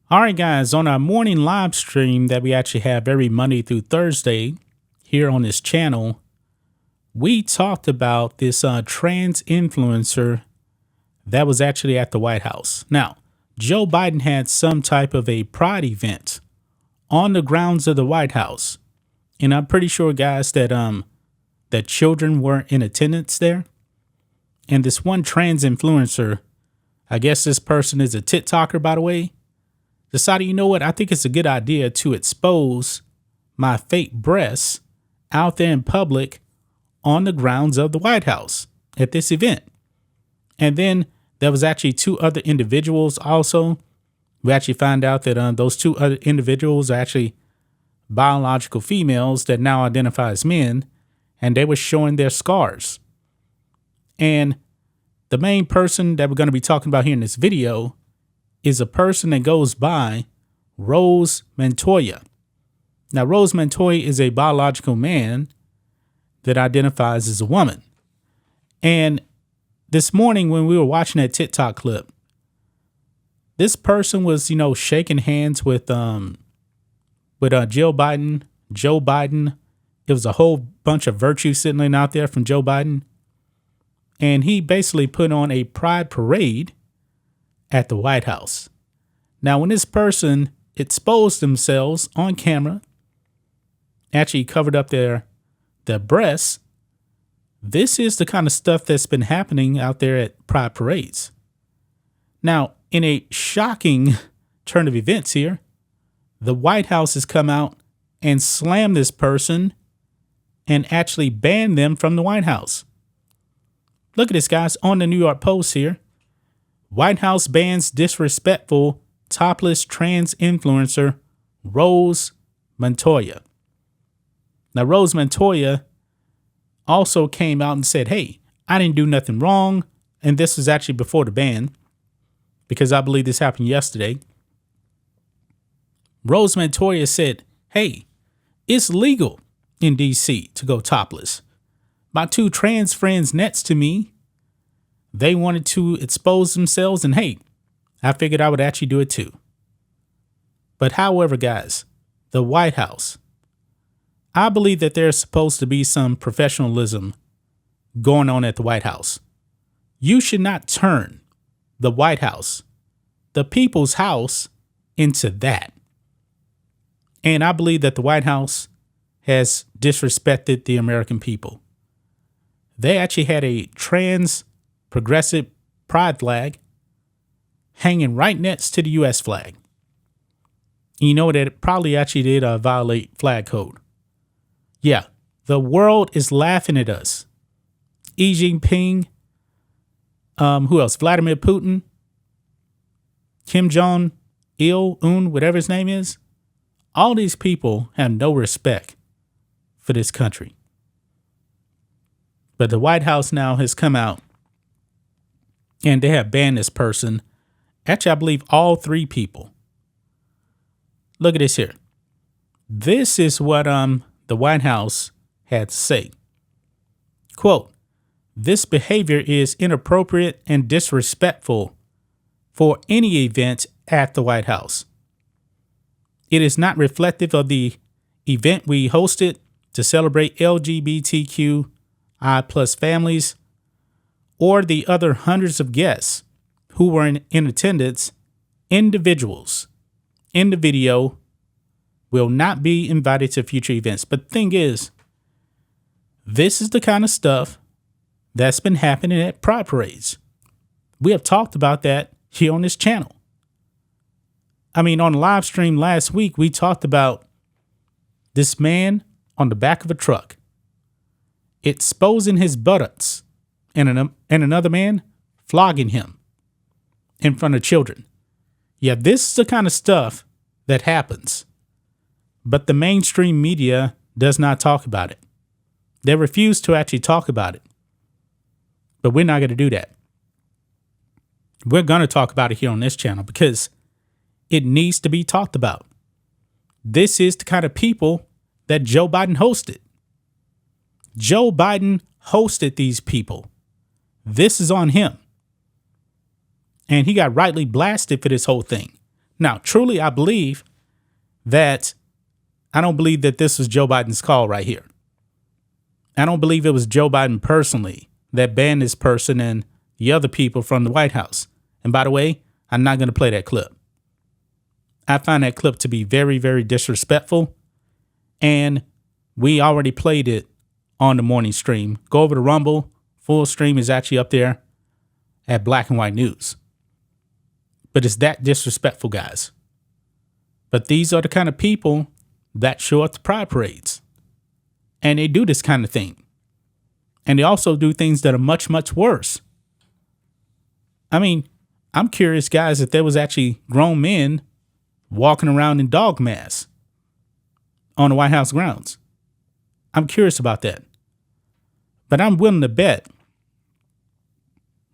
All right, guys, on our morning live stream that we actually have every Monday through Thursday here on this channel, we talked about this trans influencer that was actually at the White House. Now, Joe Biden had some type of a pride event on the grounds of the White House. And I'm pretty sure, guys, that children weren't in attendance there. And this one trans influencer, I guess this person is a TikToker, by the way, decided, you know what, I think it's a good idea to expose my fake breasts out there in public on the grounds of the White House at this event. And then there was actually two other individuals also. We actually found out that those two other individuals are actually biological females that now identify as men, and they were showing their scars. And the main person that we're going to be talking about here in this video is a person that goes by Rose Montoya. Now, Rose Montoya is a biological man that identifies as a woman. And this morning when we were watching that TikTok clip, this person was, shaking hands with Joe Biden. Joe Biden. It was a whole bunch of virtue signaling out there from Joe Biden. And he basically put on a pride parade at the White House. Now, when this person exposed themselves on camera, actually covered up their breasts, this is the kind of stuff that's been happening out there at pride parades. Now, in a shocking turn of events here, the White House has come out and slammed this person and actually banned them from the White House. Look at this, guys, on the New York Post here. White House bans disrespectful topless trans influencer Rose Montoya. Now, Rose Montoya also came out and said, hey, I didn't do nothing wrong. And this was actually before the ban, because I believe this happened yesterday. Rose Montoya said, hey, it's legal in D.C. to go topless. My two trans friends next to me, they wanted to expose themselves, and hey, I figured I would actually do it too. But however, guys, the White House, I believe that there's supposed to be some professionalism going on at the White House. You should not turn the White House, the people's house, into that. And I believe that the White House has disrespected the American people. They actually had a trans progressive pride flag hanging right next to the U.S. flag. You know that it probably actually did violate flag code. Yeah, the world is laughing at us. Xi Jinping, who else? Vladimir Putin, Kim Jong-il, whatever his name is. All these people have no respect for this country. But the White House now has come out and they have banned this person. Actually, I believe all three people. Look at this here. This is what the White House had to say. Quote, this behavior is inappropriate and disrespectful for any event at the White House. It is not reflective of the event we hosted to celebrate LGBTQI+ families or the other hundreds of guests who were in attendance. Individuals in the video will not be invited to future events. But the thing is, this is the kind of stuff that's been happening at pride parades. We have talked about that here on this channel. I mean, on the live stream last week, we talked about this man on the back of a truck exposing his buttocks and another man flogging him in front of children. Yeah, this is the kind of stuff that happens. But the mainstream media does not talk about it. They refuse to actually talk about it. But we're not going to do that. We're going to talk about it here on this channel because it needs to be talked about. This is the kind of people that Joe Biden hosted. Joe Biden hosted these people. This is on him. And he got rightly blasted for this whole thing. Now, truly, I don't believe that this was Joe Biden's call right here. I don't believe it was Joe Biden personally that banned this person and the other people from the White House. And by the way, I'm not going to play that clip. I find that clip to be very, very disrespectful. And we already played it on the morning stream. Go over to Rumble. Full stream is actually up there at Black and White News. But it's that disrespectful, guys. But these are the kind of people that show up to pride parades. And they do this kind of thing. And they also do things that are much, much worse. I mean, I'm curious, guys, if there was actually grown men walking around in dog masks on the White House grounds. I'm curious about that. But I'm willing to bet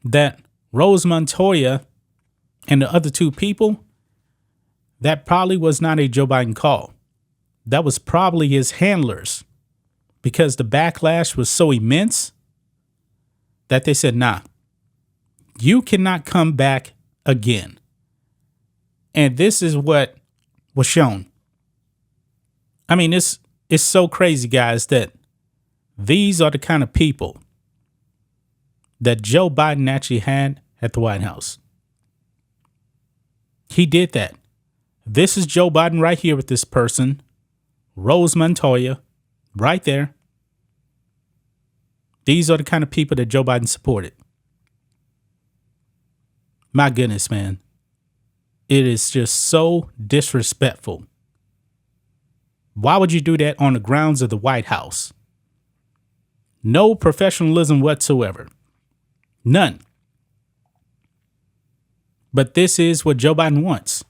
that Rose Montoya and the other two people, that probably was not a Joe Biden call. That was probably his handlers, because the backlash was so immense that they said, nah, you cannot come back again. And this is what was shown. I mean, it's so crazy, guys, that these are the kind of people that Joe Biden actually had at the White House. He did that. This is Joe Biden right here with this person, Rose Montoya, right there. These are the kind of people that Joe Biden supported. My goodness, man. It is just so disrespectful. Why would you do that on the grounds of the White House? No professionalism whatsoever. None. But this is what Joe Biden wants.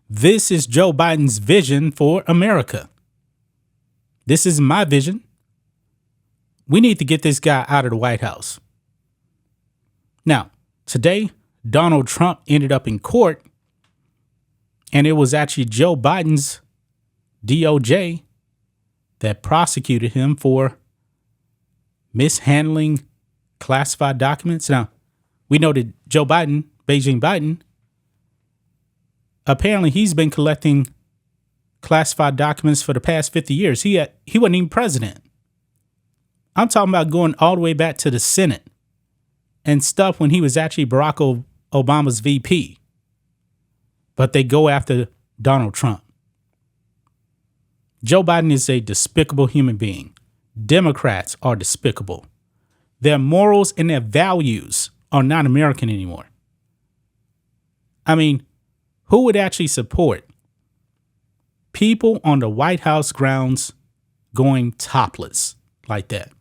This is Joe Biden's vision for America. This is my vision. We need to get this guy out of the White House. Now, today, Donald Trump ended up in court, and it was actually Joe Biden's DOJ that prosecuted him for mishandling classified documents. Now, we know that Joe Biden, Beijing Biden, apparently he's been collecting classified documents for the past 50 years. He wasn't even president. I'm talking about going all the way back to the Senate and stuff when he was actually Barack Obama's VP. But they go after Donald Trump. Joe Biden is a despicable human being. Democrats are despicable. Their morals and their values are not American anymore. I mean, who would actually support people on the White House grounds going topless like that?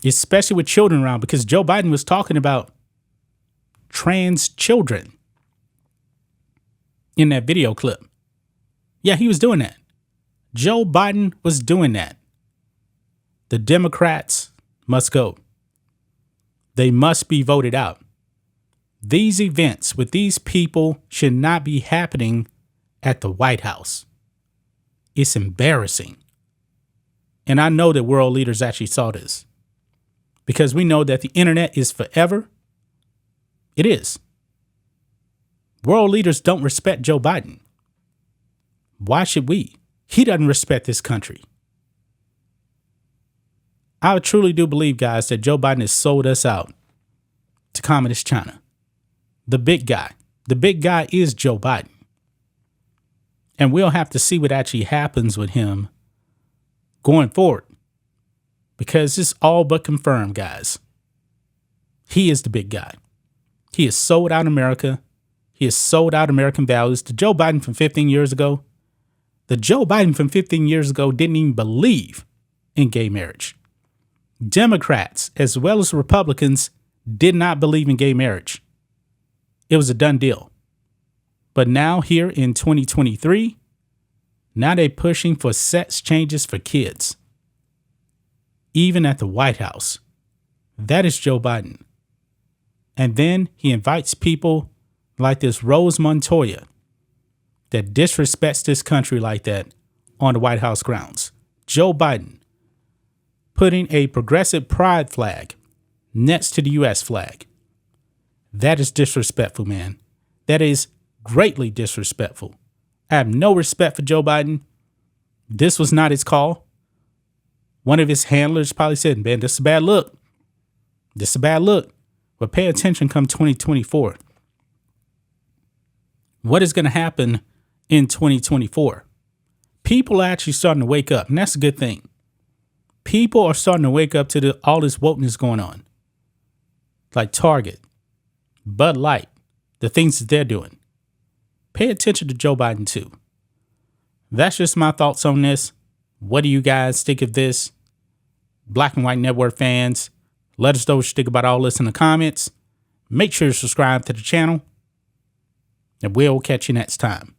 Especially with children around, because Joe Biden was talking about trans children in that video clip. Yeah, he was doing that. Joe Biden was doing that. The Democrats must go. They must be voted out. These events with these people should not be happening at the White House. It's embarrassing. And I know that world leaders actually saw this, because we know that the internet is forever. It is. World leaders don't respect Joe Biden. Why should we? He doesn't respect this country. I truly do believe, guys, that Joe Biden has sold us out to communist China. The big guy. The big guy is Joe Biden. And we'll have to see what actually happens with him going forward, because it's all but confirmed, guys. He is the big guy. He has sold out America. He has sold out American values. The Joe Biden from 15 years ago, the Joe Biden from 15 years ago didn't even believe in gay marriage. Democrats, as well as Republicans, did not believe in gay marriage. It was a done deal. But now here in 2023, now they're pushing for sex changes for kids. Even at the White House. That is Joe Biden. And then he invites people like this Rose Montoya that disrespects this country like that on the White House grounds. Joe Biden putting a progressive pride flag next to the U.S. flag. That is disrespectful, man. That is Greatly disrespectful. I have no respect for Joe Biden. This was not his call. One of his handlers probably said, man, this is a bad look. This is a bad look. But pay attention come 2024. What is going to happen in 2024? People are actually starting to wake up, and that's a good thing. People are starting to wake up to all this wokeness going on. Like Target, Bud Light, the things that they're doing. Pay attention to Joe Biden too. That's just my thoughts on this. What do you guys think of this? Black and White Network fans, let us know what you think about all this in the comments. Make sure to subscribe to the channel, and we'll catch you next time.